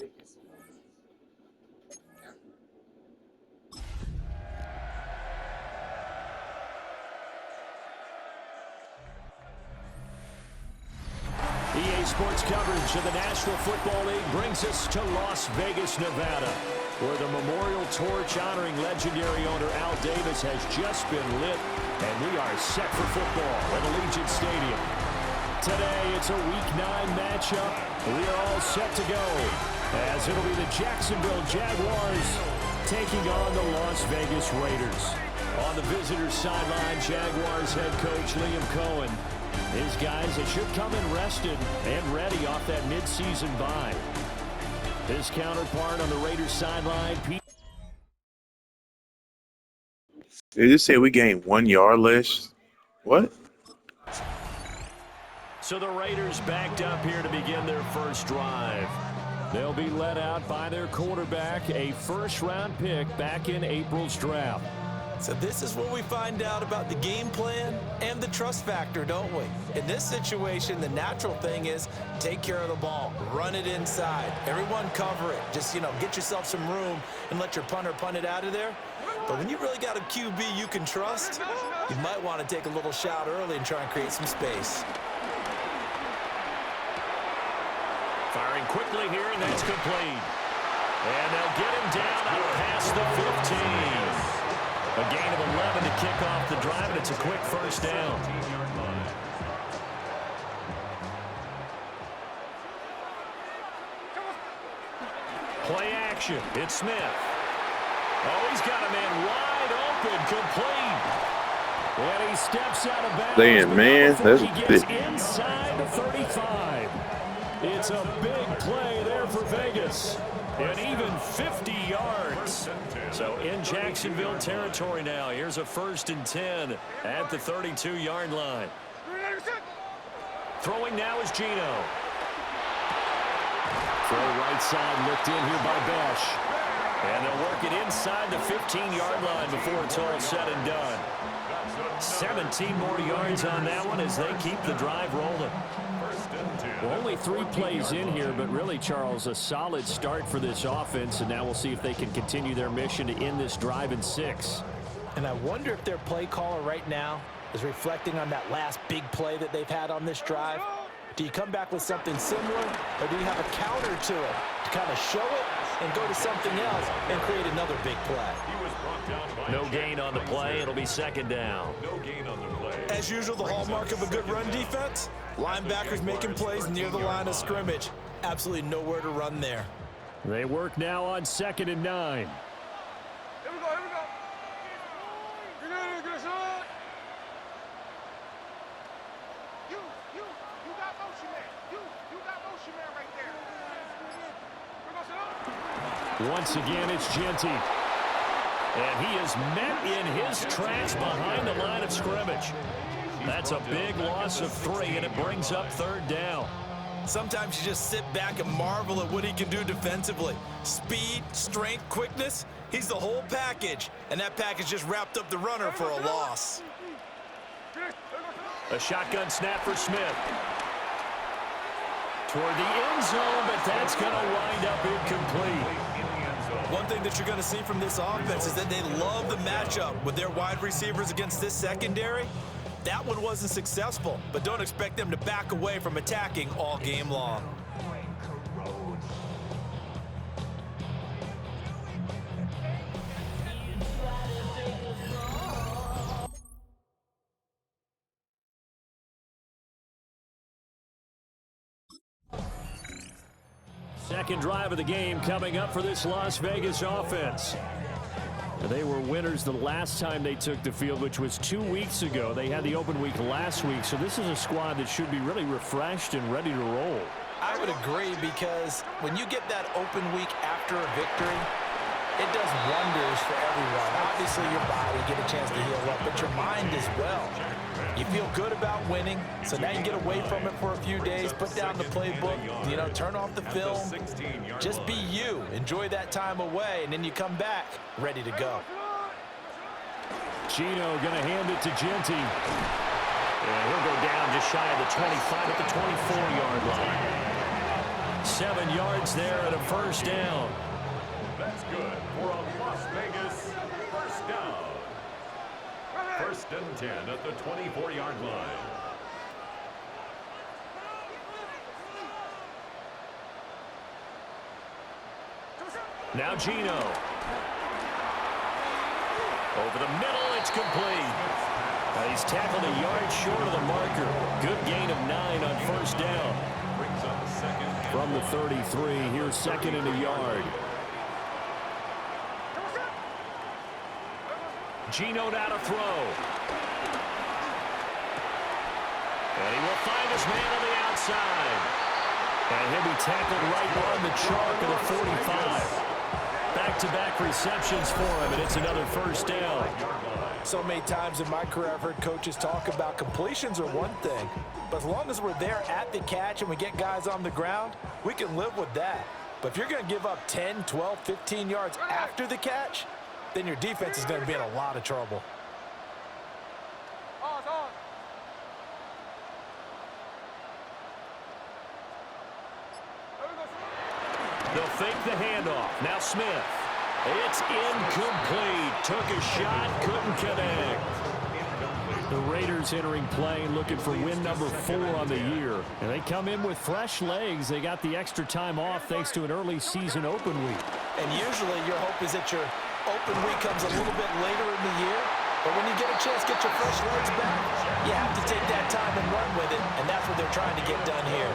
EA Sports coverage of the National Football League brings us to Las Vegas, Nevada, where the memorial torch honoring legendary owner Al Davis has just been lit, and we are set for football at Allegiant Stadium. Today, it's a Week 9 matchup. We are all set to go, as it'll be the Jacksonville Jaguars taking on the Las Vegas Raiders. On the visitors' sideline, Jaguars head coach Liam Cohen. His guys, they should come in rested and ready off that midseason bye. His counterpart on the Raiders sideline, Pete. They just say we gained 1 yard less. What? So the Raiders backed up here to begin their first drive. They'll be led out by their quarterback, a first-round pick back in April's draft. So this is where we find out about the game plan and the trust factor, don't we? In this situation, the natural thing is take care of the ball, run it inside, everyone cover it. Just, get yourself some room and let your punter punt it out of there. But when you really got a QB you can trust, you might want to take a little shot early and try and create some space. Firing quickly here, and that's complete. And they'll get him down out past the 15. A gain of 11 to kick off the drive, and it's a quick first down. Play action. It's Smith. Oh, he's got a man wide open, complete. And he steps out of bounds. Damn, man. That's he gets inside the 35. It's a big play there for Vegas. And even 50 yards. So in Jacksonville territory now. Here's a 1st and 10 at the 32-yard line. Throwing now is Geno. Throw right side looked in here by Besh. And they'll work it inside the 15-yard line before it's all said and done. 17 more yards on that one as they keep the drive rolling. Well, only 3 plays in here, but really, Charles, a solid start for this offense, and now we'll see if they can continue their mission to end this drive in 6. And I wonder if their play caller right now is reflecting on that last big play that they've had on this drive. Do you come back with something similar, or do you have a counter to it to kind of show it and go to something else and create another big play? No gain on the play. It'll be 2nd down. As usual, the hallmark of a good run defense, linebackers making plays near the line of scrimmage. Absolutely nowhere to run there. They work now on 2nd and 9. Here we go. Good shot. You got motion man. You got motion man right there. Once again, it's Genty. And he is met in his tracks behind the line of scrimmage. That's a big loss of 3, and it brings up 3rd down. Sometimes you just sit back and marvel at what he can do defensively. Speed, strength, quickness, he's the whole package. And that package just wrapped up the runner for a loss. A shotgun snap for Smith. Toward the end zone, but that's going to wind up incomplete. One thing that you're going to see from this offense is that they love the matchup with their wide receivers against this secondary. That one wasn't successful, but don't expect them to back away from attacking all game long. Second drive of the game coming up for this Las Vegas offense. They were winners the last time they took the field, which was 2 weeks ago. They had the open week last week, so this is a squad that should be really refreshed and ready to roll. I would agree, because when you get that open week after a victory, it does wonders for everyone. Obviously, your body get a chance to heal up, but your mind as well. You feel good about winning, so now you get away from it for a few days, put down the playbook, turn off the film. Just be you. Enjoy that time away, and then you come back ready to go. Geno going to hand it to Genty. And he'll go down just shy of the 25 at the 24-yard line. 7 yards there and a first down. That's good for a Las Vegas first down. First and 10 at the 24-yard line. Now Gino. Over the middle, it's complete. He's tackled a yard short of the marker. Good gain of 9 on first down. Brings up second. From the 33, here's second and a yard. Gino now to throw. And he will find his man on the outside. And he'll be tackled right on the chalk of the 45. Back-to-back receptions for him, and it's another first down. So many times in my career I've heard coaches talk about completions are one thing, but as long as we're there at the catch and we get guys on the ground, we can live with that. But if you're going to give up 10, 12, 15 yards after the catch, then your defense is going to be in a lot of trouble. They'll fake the handoff. Now Smith. It's incomplete. Took a shot, couldn't connect. The Raiders entering play looking for win number 4 on the year. And they come in with fresh legs. They got the extra time off thanks to an early season open week. And usually your hope is that your open week comes a little bit later in the year. But when you get a chance to get your fresh legs back, you have to take that time and run with it. And that's what they're trying to get done here.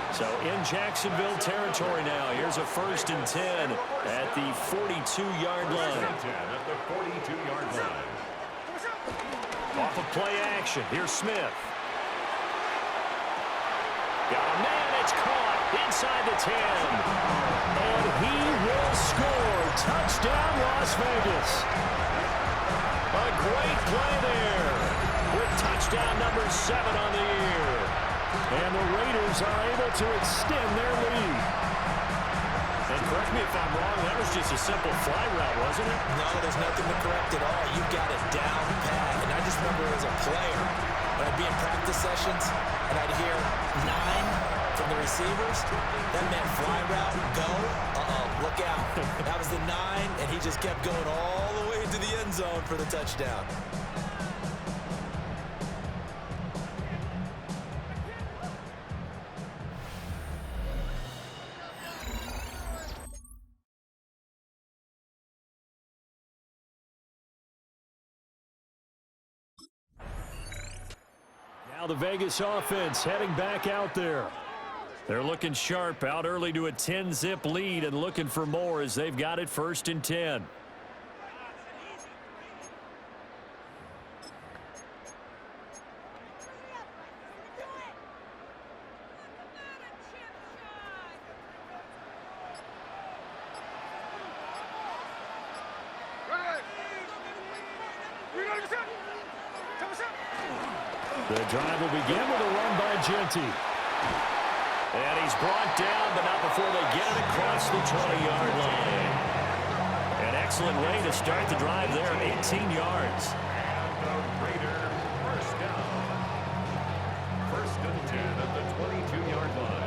So in Jacksonville territory now. Here's a first and 10 at the 42-yard line. At the 42-yard line. Off of play action. Here's Smith. Got a man. It's caught inside the 10. And he will score. Touchdown, Las Vegas. A great play there with touchdown number 7 on the year. And the Raiders are able to extend their lead. And correct me if I'm wrong, that was just a simple fly route, wasn't it? No, there's nothing to correct at all. You've got it down pat. And I just remember as a player, when I'd be in practice sessions and I'd hear 9 from the receivers, that meant fly route, go, look out. That was the 9, and he just kept going all the way to the end zone for the touchdown. Now the Vegas offense heading back out there. They're looking sharp, out early to a 10-zip lead and looking for more as they've got it first and 10. The drive will begin with a run by Genty. And he's brought down, but not before they get it across the 20-yard line. An excellent way to start the drive there, 18 yards. And the Raider first down. First and 10 at the 22-yard line.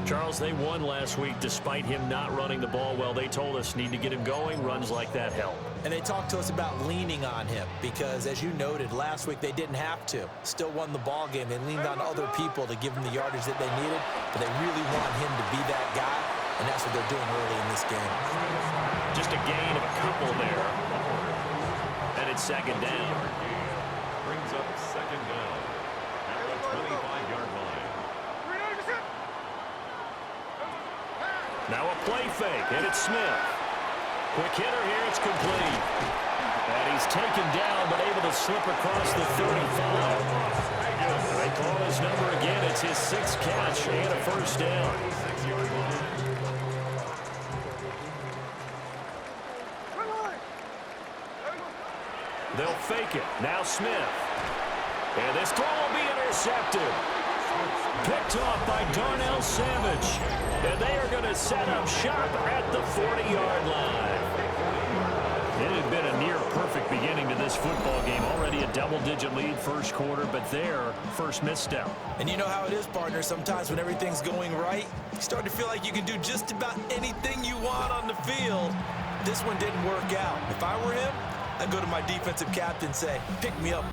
Charles, they won last week despite him not running the ball well. They told us need to get him going. Runs like that help. And they talked to us about leaning on him because, as you noted, last week they didn't have to. Still won the ball game. They leaned on other people to give them the yardage that they needed, but they really want him to be that guy, and that's what they're doing early in this game. Just a gain of a couple there. And it's second down. Brings up second down at the 25-yard line. Now a play fake, and it's Smith. Quick hitter here, it's complete. And he's taken down, but able to slip across the 35. They call his number again. It's his 6th catch and a first down. They'll fake it. Now Smith. And this throw will be intercepted. Picked off by Darnell Savage. And they are going to set up shop at the 40-yard line. It had been a near-perfect beginning to this football game. Already a double-digit lead first quarter, but their first misstep. And you know how it is, partner. Sometimes when everything's going right, you start to feel like you can do just about anything you want on the field. This one didn't work out. If I were him, I'd go to my defensive captain and say, pick me up.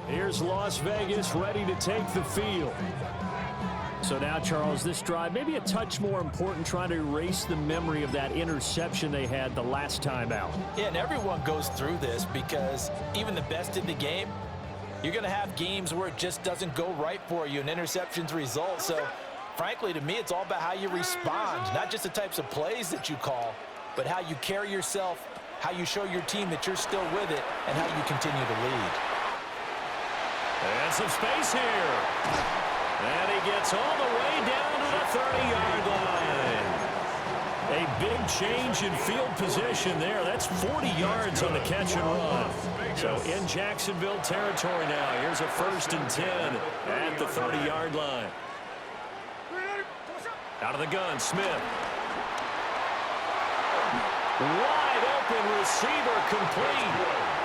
Here's Las Vegas ready to take the field. So now, Charles, this drive, maybe a touch more important, trying to erase the memory of that interception they had the last time out. Yeah, and everyone goes through this because even the best in the game, you're going to have games where it just doesn't go right for you and interceptions result. So, frankly, to me, it's all about how you respond, not just the types of plays that you call, but how you carry yourself, how you show your team that you're still with it, and how you continue to lead. And some space here. And he gets all the way down to the 30-yard line. A big change in field position there. That's 40 yards on the catch and run. So in Jacksonville territory now. Here's a 1st and 10 at the 30-yard line. Out of the gun, Smith. Wide open receiver, complete.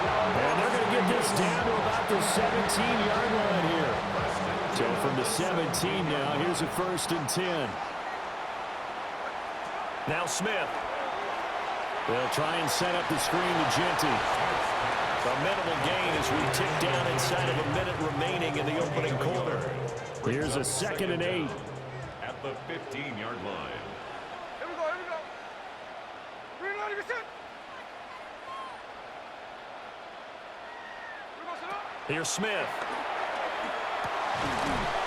And they're going to get this down to about the 17-yard line here. So from the 17 now, here's a 1st and 10. Now Smith. They'll try and set up the screen to Genty. A minimal gain as we tick down inside of a minute remaining in the opening quarter. Here's a 2nd and 8. At the 15-yard line. Here we go, here we go. Reloading your set. Here we go, sit up. Here's Smith.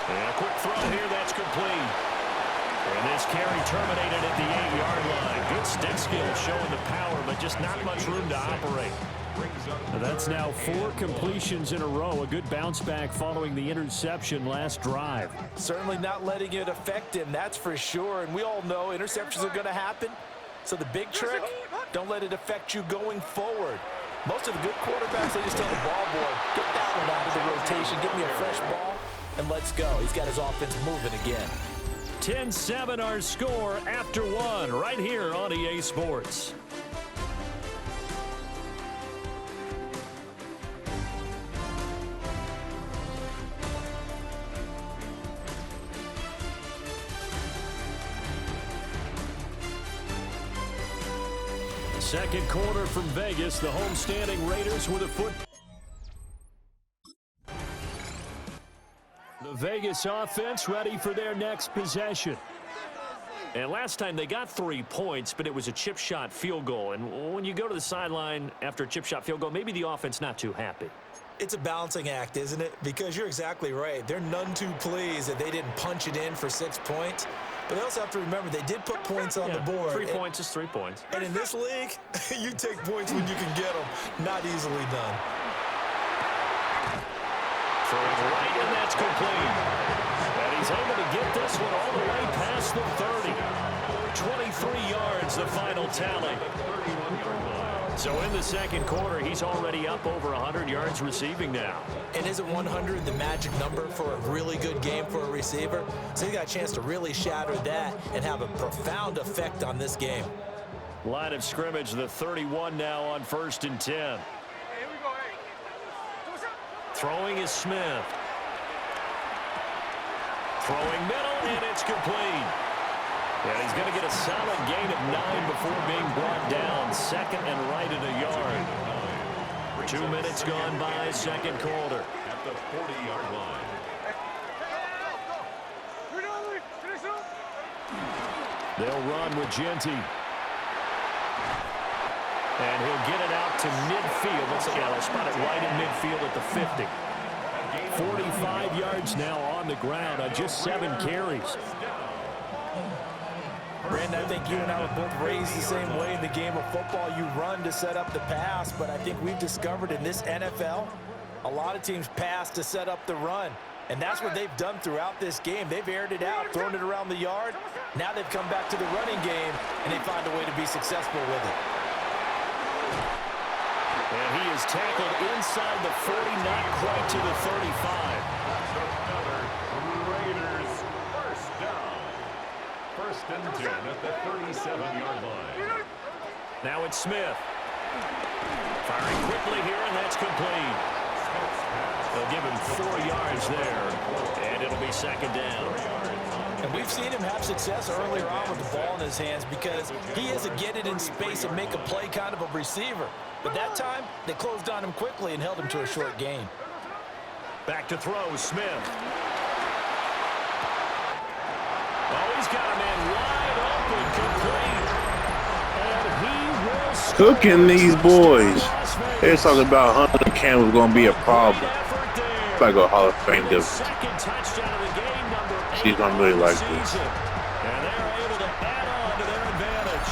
And a quick throw here, that's complete. And this carry terminated at the 8-yard line. Good stick skill showing the power, but just not much room to operate. That's now 4 completions in a row. A good bounce back following the interception last drive. Certainly not letting it affect him, that's for sure. And we all know interceptions are going to happen. So the big trick, don't let it affect you going forward. Most of the good quarterbacks, they just tell the ball boy, get that one out of the rotation, give me a fresh ball, and let's go. He's got his offense moving again. 10-7 our score after 1 right here on EA Sports. Second quarter from Vegas. The homestanding Raiders with a foot. The Vegas offense ready for their next possession. And last time they got 3 points, but it was a chip shot field goal. And when you go to the sideline after a chip shot field goal, maybe the offense not too happy. It's a balancing act, isn't it? Because you're exactly right. They're none too pleased that they didn't punch it in for 6 points. But they also have to remember they did put points on the board. 3 points is 3 points. And in this league, you take points when you can get them. Not easily done. Throwing right, and that's complete. And he's able to get this one all the way past the 30. 23 yards, the final tally. So in the second quarter, he's already up over 100 yards receiving now. And isn't 100 the magic number for a really good game for a receiver? So he got a chance to really shatter that and have a profound effect on this game. Line of scrimmage, the 31 now on 1st and 10. Hey, here we go, hey. What's up? Throwing is Smith. Throwing middle, and it's complete. And he's going to get a solid gain of 9 before being brought down. 2nd and right at a yard. 2 minutes gone by, second quarter. At the 40-yard line. Reloading, finish up. They'll run with Genty. And he'll get it out to midfield. They'll spot it right in midfield at the 50. 45 yards now on the ground on just 7 carries. Brandon, I think you and I were both raised the same way in the game of football. You run to set up the pass, but I think we've discovered in this NFL, a lot of teams pass to set up the run. And that's what they've done throughout this game. They've aired it out, thrown it around the yard. Now they've come back to the running game, and they find a way to be successful with it. And he is tackled inside the 40, not quite to the 35. First and 10 at the 37-yard line. Now it's Smith. Firing quickly here, and that's complete. They'll give him 4 yards there, and it'll be second down. And we've seen him have success earlier on with the ball in his hands because he is a get it in space and make a play kind of a receiver. But that time, they closed on him quickly and held him to a short gain. Back to throw, Smith. Oh, he's got a man wide open, complete. And he will score. Cooking these boys. They're talking about Hunter Cam was going to be a problem. If I go Hall of Fame, Second touchdown of the game, number 8. she's going to really like this. And they're able to add on to their advantage.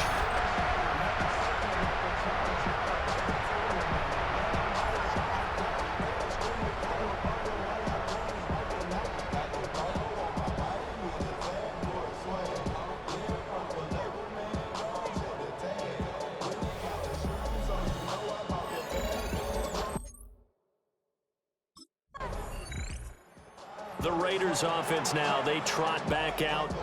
The Raiders offense now, they trot back out.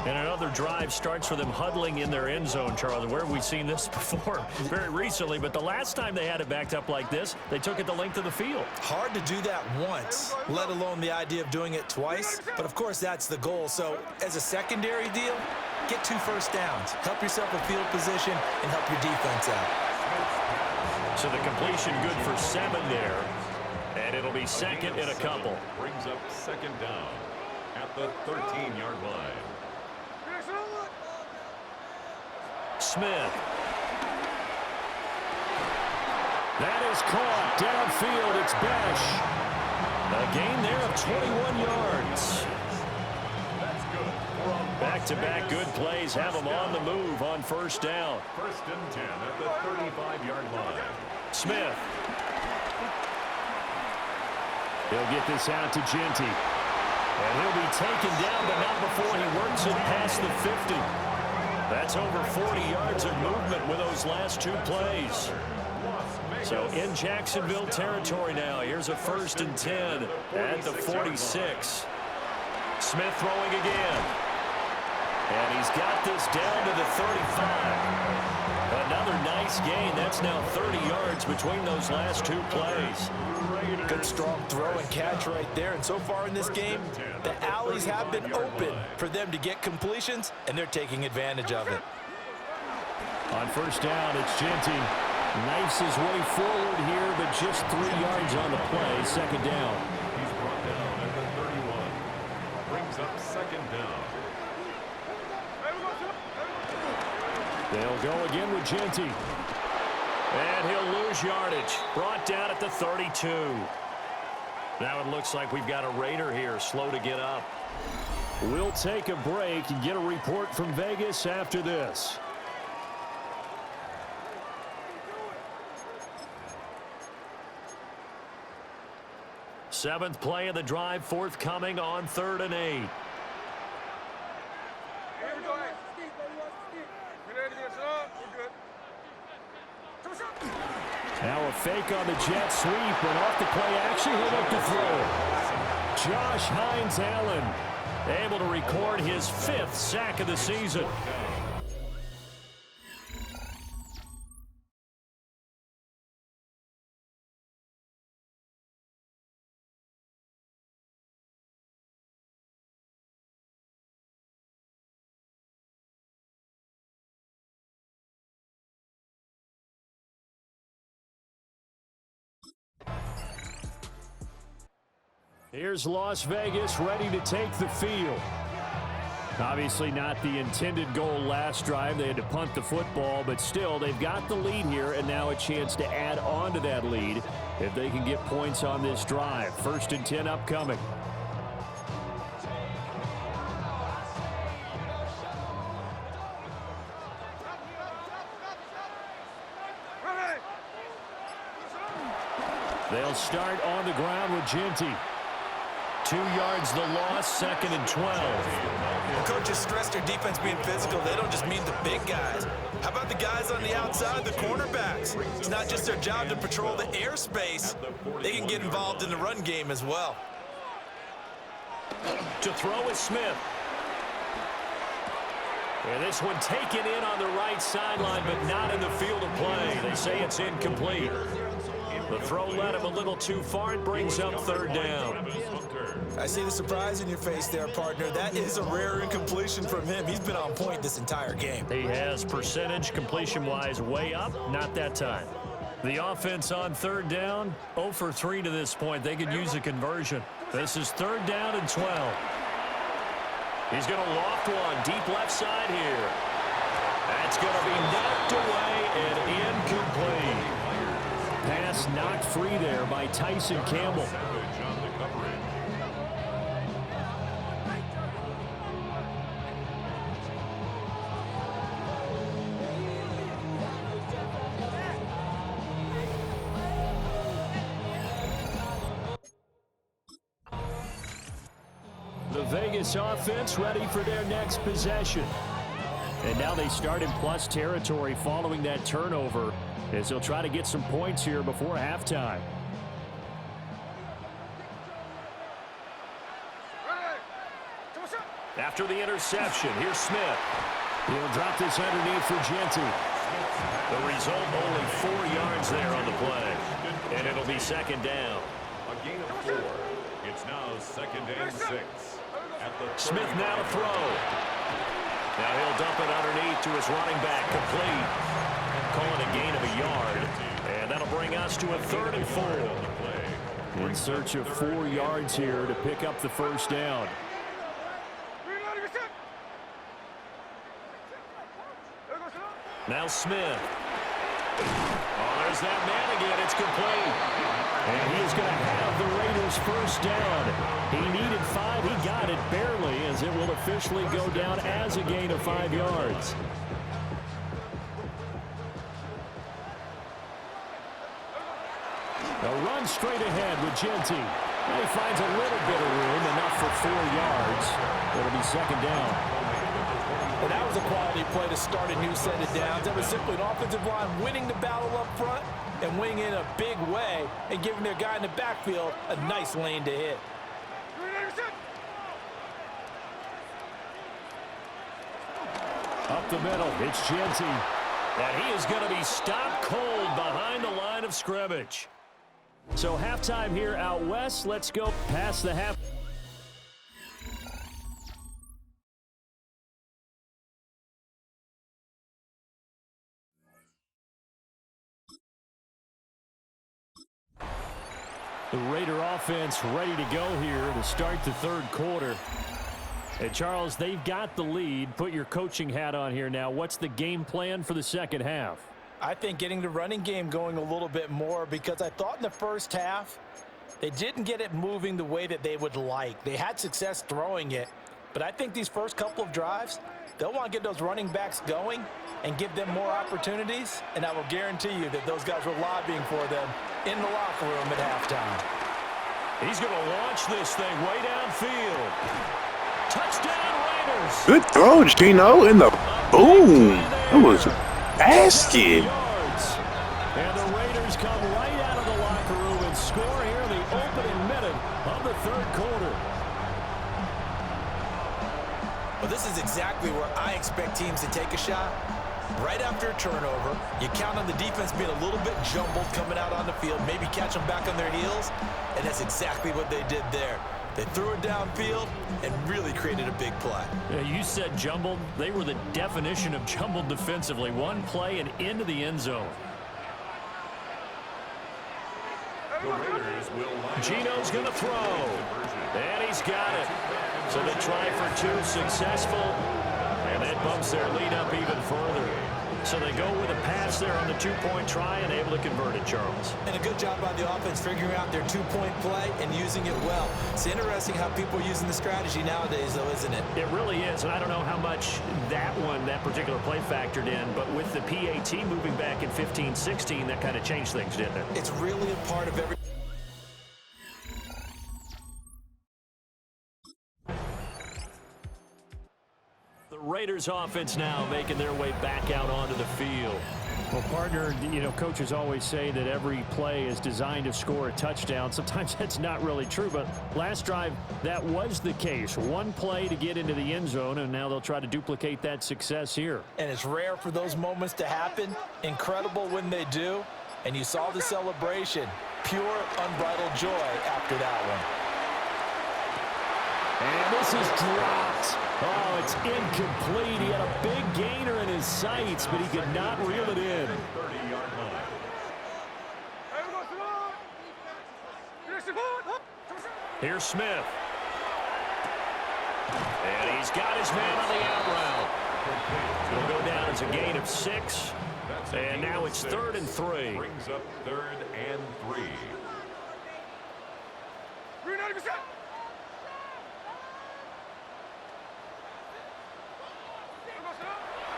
And another drive starts for them huddling in their end zone, Charles. Where have we seen this before? Very recently, but the last time they had it backed up like this, they took it the length of the field. Hard to do that once, let alone the idea of doing it twice. But, of course, that's the goal. So, as a secondary deal, get 2 first downs. Help yourself with field position and help your defense out. So the completion good for 7 there. And it'll be second and a couple. Brings up second down at the 13-yard line. Smith. That is caught downfield. It's Besh. A gain there of 21 yards. That's good. Back-to-back good plays have them on the move on first down. First and 10 at the 35-yard line. Smith. He'll get this out to Genty. And he'll be taken down, but not before he works it past the 50. That's over 40 yards of movement with those last 2 plays. So in Jacksonville territory now. Here's a first and 10 at the 46. Smith throwing again. And he's got this down to the 35. Another nice gain. That's now 30 yards between those last 2 plays. Good strong throw and catch right there. And so far in this game, the alleys have been open for them to get completions, and they're taking advantage of it. On first down, it's Genty. Knifes his way forward here, but just 3 yards on the play. Second down. He's brought down at the 31. Brings up second down. They'll go again with Genty. And he'll lose yardage. Brought down at the 32. Now it looks like we've got a Raider here, slow to get up. We'll take a break and get a report from Vegas after this. Seventh play of the drive forthcoming on 3rd and 8. Now a fake on the jet sweep, and off the play action, he'll look to throw. Josh Hines Allen able to record his 5th sack of the season. Here's Las Vegas ready to take the field. Obviously not the intended goal last drive. They had to punt the football, but still they've got the lead here, and now a chance to add on to that lead if they can get points on this drive. 1st and 10 upcoming. They'll start on the ground with Genty. 2 yards the loss, 2nd and 12. The coaches stress their defense being physical. They don't just mean the big guys. How about the guys on the outside, the cornerbacks? It's not just their job to patrol the airspace. They can get involved in the run game as well. To throw is Smith. And this one taken in on the right sideline, but not in the field of play. They say it's incomplete. The throw led him a little too far. It brings up third down. I see the surprise in your face there, partner. That is a rare incompletion from him. He's been on point this entire game. He has percentage completion-wise way up, not that time. The offense on third down, 0 for 3 to this point. They could use a conversion. This is third down and 12. He's going to loft one deep left side here. That's going to be knocked away and incomplete. Pass knocked free there by Tyson Campbell. The Vegas offense ready for their next possession. And now they start in plus territory following that turnover, as they'll try to get some points here before halftime. After the interception, here's Smith. He'll drop this underneath for Genty. The result, only 4 yards there on the play. And it'll be second down. A gain of 4. It's now second and 6. Smith now to throw. Now he'll dump it underneath to his running back, complete. Calling a gain of a yard. And that'll bring us to a 3rd and 4. In search of 4 yards here to pick up the first down. Now Smith. Oh, there's that man again. It's complete. And he is going to have the Raiders first down. He needed 5. He got it barely, as it will officially go down as a gain of 5 yards. A run straight ahead with Genty. And he finds a little bit of room, enough for 4 yards. It'll be second down. Well, that was a quality play to start a new set of downs. That was simply an offensive line winning the battle up front and winning in a big way and giving their guy in the backfield a nice lane to hit. Up the middle, it's Genty. And he is going to be stopped cold behind the line of scrimmage. So halftime here out west. Let's go past the half. The Raider offense ready to go here to start the third quarter. And Charles, they've got the lead. Put your coaching hat on here now. What's the game plan for the second half? I think getting the running game going a little bit more, because I thought in the first half they didn't get it moving the way that they would like. They had success throwing it, but I think these first couple of drives, they'll want to get those running backs going and give them more opportunities, and I will guarantee you that those guys were lobbying for them in the locker room at halftime. He's going to launch this thing way downfield. Touchdown, Raiders! Good throw, Gino, in the boom. That was a basket. And the Raiders come right out of the locker room and score here in the opening minute of the third quarter. Well, this is exactly where I expect teams to take a shot. Right after a turnover, you count on the defense being a little bit jumbled coming out on the field, maybe catch them back on their heels, and that's exactly what they did there. They threw it downfield and really created a big play. Yeah, you said jumbled. They were the definition of jumbled defensively. One play and into the end zone. Gino's going to throw. And he's got it. So they try for 2, successful. And that bumps their lead up even further. So they go with a pass there on the 2-point try and able to convert it, Charles. And a good job by the offense figuring out their 2-point play and using it well. It's interesting how people are using the strategy nowadays, though, isn't it? It really is, and I don't know how much that particular play factored in, but with the PAT moving back in 15-16, that kind of changed things, didn't it? It's really a part of every... The Raiders offense now making their way back out onto the field. Well, partner, you know, coaches always say that every play is designed to score a touchdown. Sometimes that's not really true, but last drive, that was the case. One play to get into the end zone, and now they'll try to duplicate that success here. And it's rare for those moments to happen. Incredible when they do. And you saw the celebration. Pure, unbridled joy after that one. And this is dropped. Oh, it's incomplete. He had a big gainer in his sights, but he could not reel it in. Here's Smith. And he's got his man on the out route. It'll go down as a gain of 6. And now it's 3rd and 3. Brings up 3rd and 3.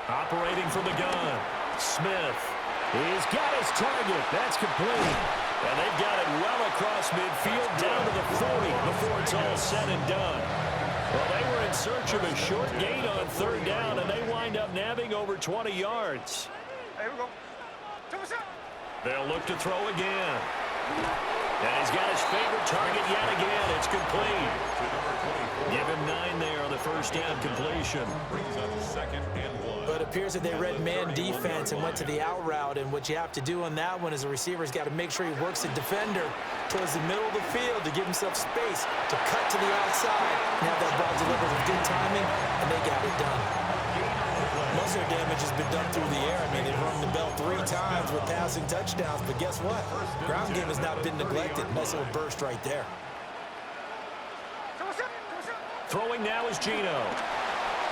Operating from the gun. Smith. He's got his target. That's complete. And they've got it well across midfield down to the 40 before it's all said and done. Well, they were in search of a short gain on 3rd down, and they wind up nabbing over 20 yards. They'll look to throw again. And he's got his favorite target yet again. It's complete. Give him 9 there on the first down completion. Brings up 2nd and 1. But it appears that they read man defense and went to the out route. And what you have to do on that one is a receiver's got to make sure he works the defender towards the middle of the field to give himself space to cut to the outside and have that ball delivered with good timing, and they got it done. Most of their damage has been done through the air. I mean, they've rung the bell 3 times with passing touchdowns, but guess what? Ground game has not been neglected. Nice little burst right there. Throwing now is Gino.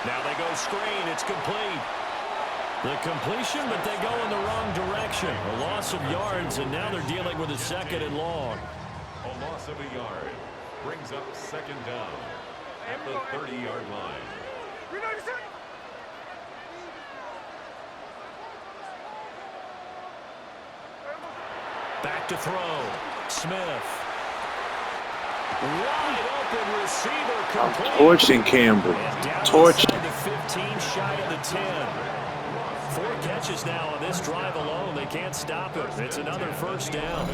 Now they go screen. It's complete. The completion, but they go in the wrong direction. A loss of yards, and now they're dealing with a 2nd and long. A loss of a yard. Brings up 2nd down at the 30-yard line. Back to throw. Smith. Wide open receiver complete. I'm torching Campbell. Torching. The 15 shy of the 10. 4 catches now on this drive alone. They can't stop him. It's another first down.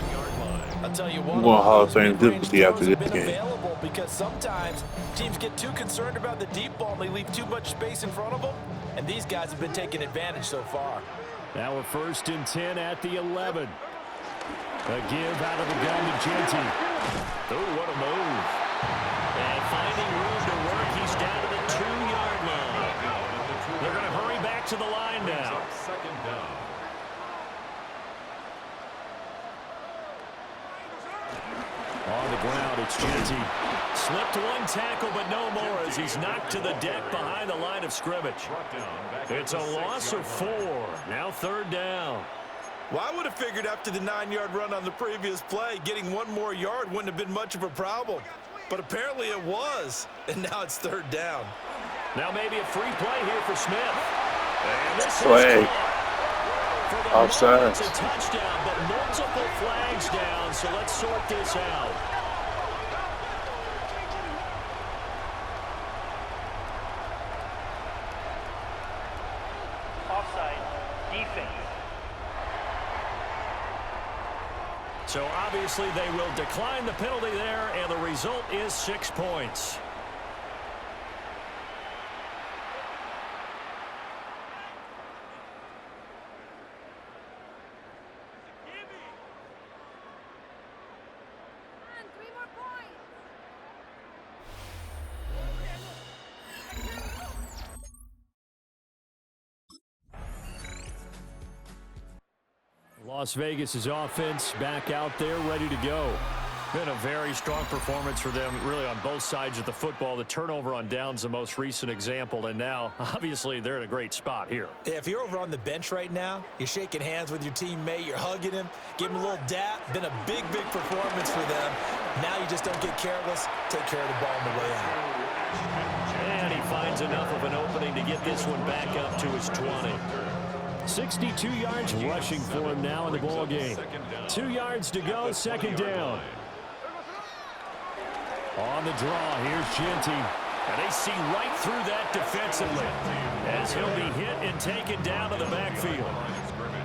I'll tell you what, I'm going Hall of Fame diplomacy after this game. Available because sometimes teams get too concerned about the deep ball and they leave too much space in front of them. And these guys have been taking advantage so far. Now we're 1st and 10 at the 11. A give out of the gun to Genty. Oh, what a move. And finding room to work, he's down to the 2-yard line. They're going to hurry back to the line now. 2nd down. On the ground, it's Genty. Slipped 1 tackle, but no more as he's knocked to the deck behind the line of scrimmage. It's a loss of 4. Now 3rd down. Well, I would have figured after the 9-yard run on the previous play, getting 1 more yard wouldn't have been much of a problem. But apparently it was, and now it's 3rd down. Now maybe a free play here for Smith. And this Flag. Offside. It's a touchdown, but multiple flags down, so let's sort this out. Offside. Defense. So obviously they will decline the penalty there, and the result is 6 points. Las Vegas' offense back out there, ready to go. Been a very strong performance for them, really, on both sides of the football. The turnover on downs, the most recent example, and now, obviously, they're in a great spot here. Yeah, if you're over on the bench right now, you're shaking hands with your teammate, you're hugging him, giving him a little dap. Been a big, big performance for them. Now you just don't get careless. Take care of the ball on the way out. And he finds enough of an opening to get this one back up to his 20. 62 yards rushing for him now in the ball game. 2 yards to go, 2nd down. On the draw, here's Genty. And they see right through that defensively as he'll be hit and taken down to the backfield.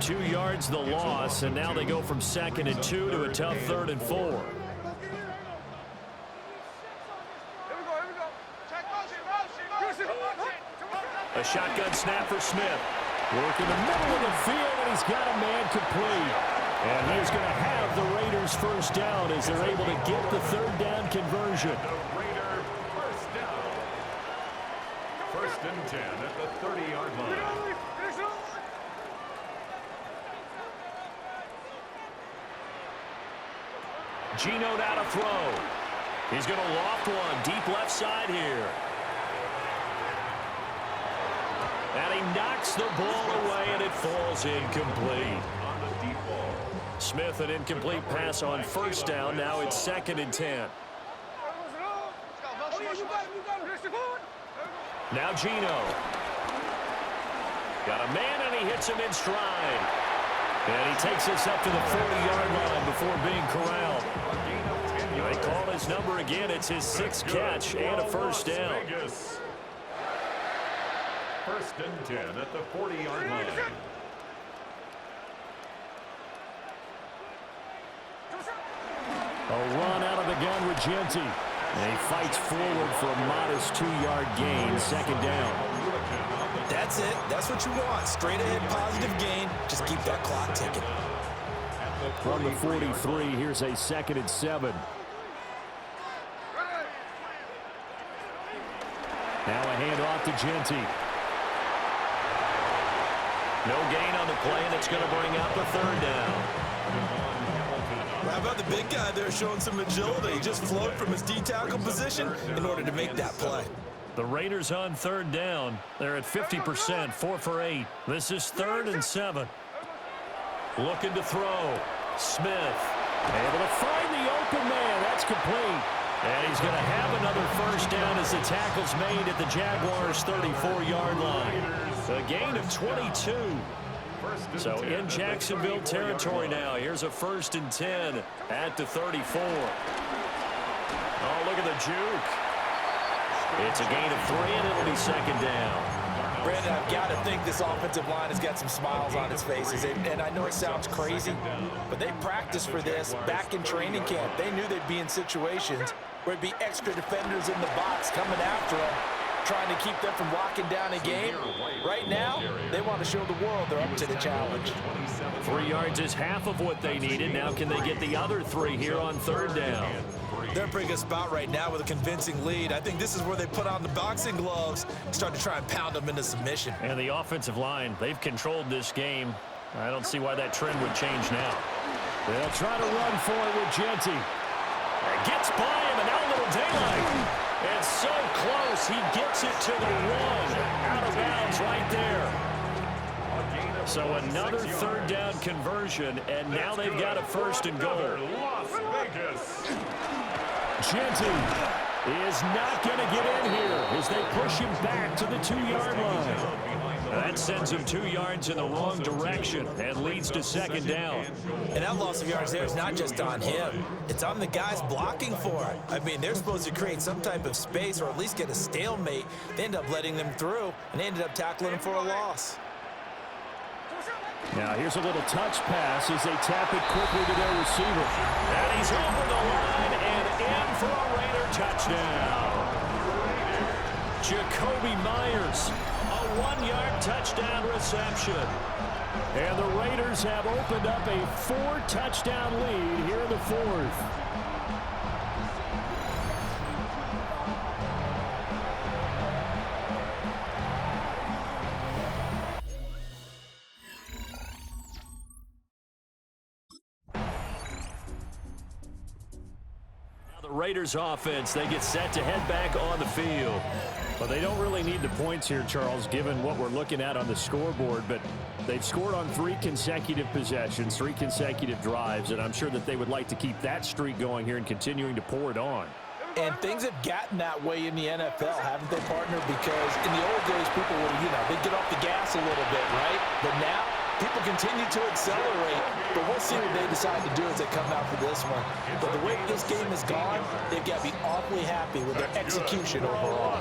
2 yards the loss, and now they go from 2nd and 2 to a tough 3rd and 4. Here we go. Check motion. A shotgun snap for Smith. Work in the middle of the field, and he's got a man complete. And he's going to have the Raiders first down as they're able to get the 3rd down conversion. The Raider first down. 1st and 10 at the 30-yard line. Geno now to throw. He's going to loft one deep left side here. And he knocks the ball away, and it falls incomplete. On the deep ball. Smith, an incomplete pass on 1st down. Now it's 2nd and 10. Now Geno. Got a man, and he hits him in stride. And he takes us up to the 40-yard line before being corralled. They call his number again. It's his 6th catch and a 1st down. 1st and 10 at the 40-yard line. A run out of the gun with Genty. And he fights forward for a modest 2-yard gain, 2nd down. That's it. That's what you want. Straight ahead positive gain. Just keep that clock ticking. From the 43, here's a 2nd and 7. Now a handoff to Genty. No gain on the play, and it's going to bring out the 3rd down. How about the big guy there showing some agility? He just floated from his D-tackle position in order to make that play. The Raiders on 3rd down. They're at 50%, 4 for 8. This is 3rd and 7. Looking to throw. Smith able to find the open man. That's complete. And he's going to have another 1st down as the tackle's made at the Jaguars' 34-yard line. A gain of 22. So in Jacksonville territory now. Here's a 1st and 10 at the 34. Oh, look at the juke. It's a gain of 3, and it'll be 2nd down. Brandon, I've got to think this offensive line has got some smiles on its faces. And I know it sounds crazy, but they practiced for this back in training camp. They knew they'd be in situations where it'd be extra defenders in the box coming after them, trying to keep them from locking down a game. Right now, they want to show the world they're up to the challenge. 3 yards is half of what they needed. Now can they get the other 3 here on 3rd down? They're in a pretty good spot right now with a convincing lead. I think this is where they put on the boxing gloves and start to try and pound them into submission. And the offensive line, they've controlled this game. I don't see why that trend would change now. They'll try to run for it with Genty. Gets by him, and now a little daylight. It's so close, he gets it to the 1. Out of bounds right there. So another 3rd down conversion, and now they've got a 1st and goal. Las Vegas. Genty is not going to get in here as they push him back to the 2-yard line. That sends him 2 yards in the wrong direction and leads to 2nd down. And that loss of yards there is not just on him. It's on the guys blocking for it. I mean, they're supposed to create some type of space or at least get a stalemate. They end up letting them through, and they ended up tackling him for a loss. Now here's a little touch pass as they tap it quickly to their receiver. And he's over the line and in for a Raider touchdown. Jacoby Myers, a 1-yard touchdown reception. And the Raiders have opened up a 4-touchdown lead here in the 4th. Raiders offense, they get set to head back on the field. Well, they don't really need the points here, Charles, given what we're looking at on the scoreboard, but they've scored on 3 consecutive possessions, 3 consecutive drives, and I'm sure that they would like to keep that streak going here and continuing to pour it on. And things have gotten that way in the NFL, haven't they, partner? Because in the old days, people would, they'd get off the gas a little bit, right? But now, people continue to accelerate, but we'll see what they decide to do as they come out for this one. But the way this game has gone, they've got to be awfully happy with their execution overall.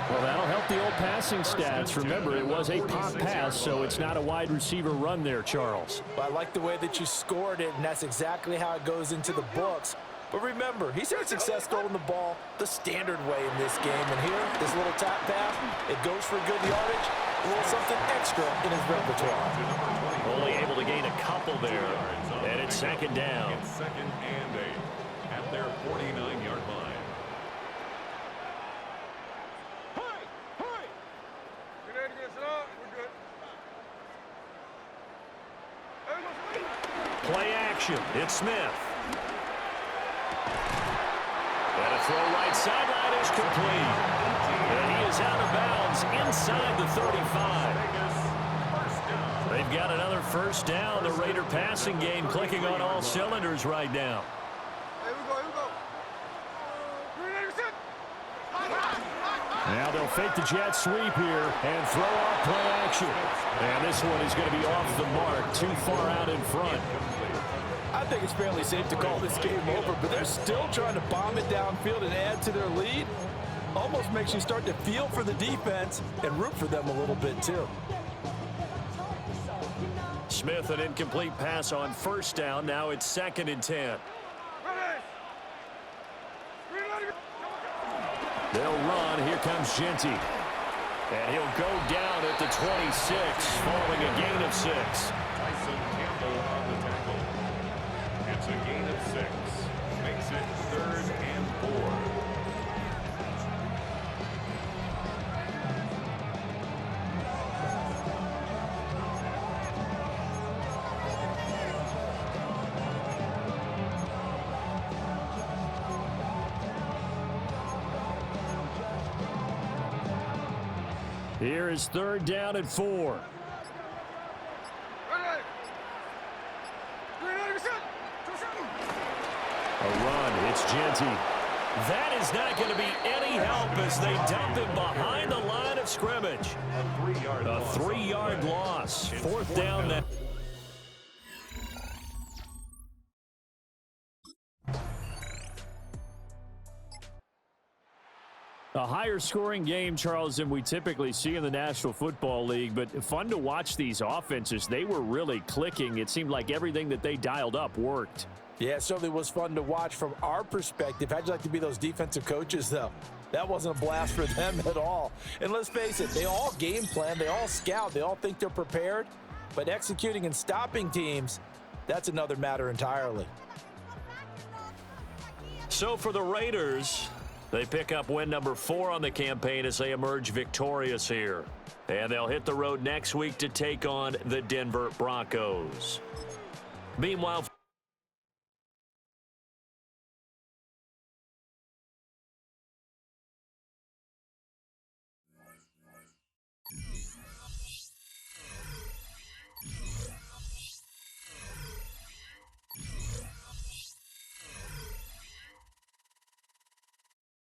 Well, that'll help the old passing stats. Remember, it was a pop pass, so it's not a wide receiver run there, Charles. Well, I like the way that you scored it, and that's exactly how it goes into the books. But remember, he's had success throwing the ball the standard way in this game. And here, this little tap pass, it goes for good yardage, a little something extra in his repertoire. Only able to gain a couple there, and it's second down. It's second and 8 at their 49-yard line. Play action. It's Smith. And a throw right sideline is complete. And he is out of bounds inside the 35. They've got another first down. The Raider passing game clicking on all cylinders right now. Now they'll fake the jet sweep here and throw off play action. And this one is going to be off the mark, too far out in front. I think it's fairly safe to call this game over, but they're still trying to bomb it downfield and add to their lead. Almost makes you start to feel for the defense and root for them a little bit too. Smith, an incomplete pass on first down. Now it's second and 10. They'll run. Here comes Genty. And he'll go down at the 26, following a gain of 6. Tyson Campbell on the tackle. It's a gain of 6. Makes it 3rd and 4. Here is 3rd down and 4. A run. It's Genty. That is not going to be any help as they dump him behind the line of scrimmage. A 3-yard loss. 4th down now. A higher scoring game, Charles, than we typically see in the National Football League, but fun to watch these offenses. They were really clicking. It seemed like everything that they dialed up worked. Yeah, it certainly was fun to watch from our perspective. How'd you like to be those defensive coaches, though? That wasn't a blast for them at all. And let's face it, they all game plan, they all scout, they all think they're prepared, but executing and stopping teams, that's another matter entirely. So for the Raiders, they pick up win number 4 on the campaign as they emerge victorious here. And they'll hit the road next week to take on the Denver Broncos. Meanwhile,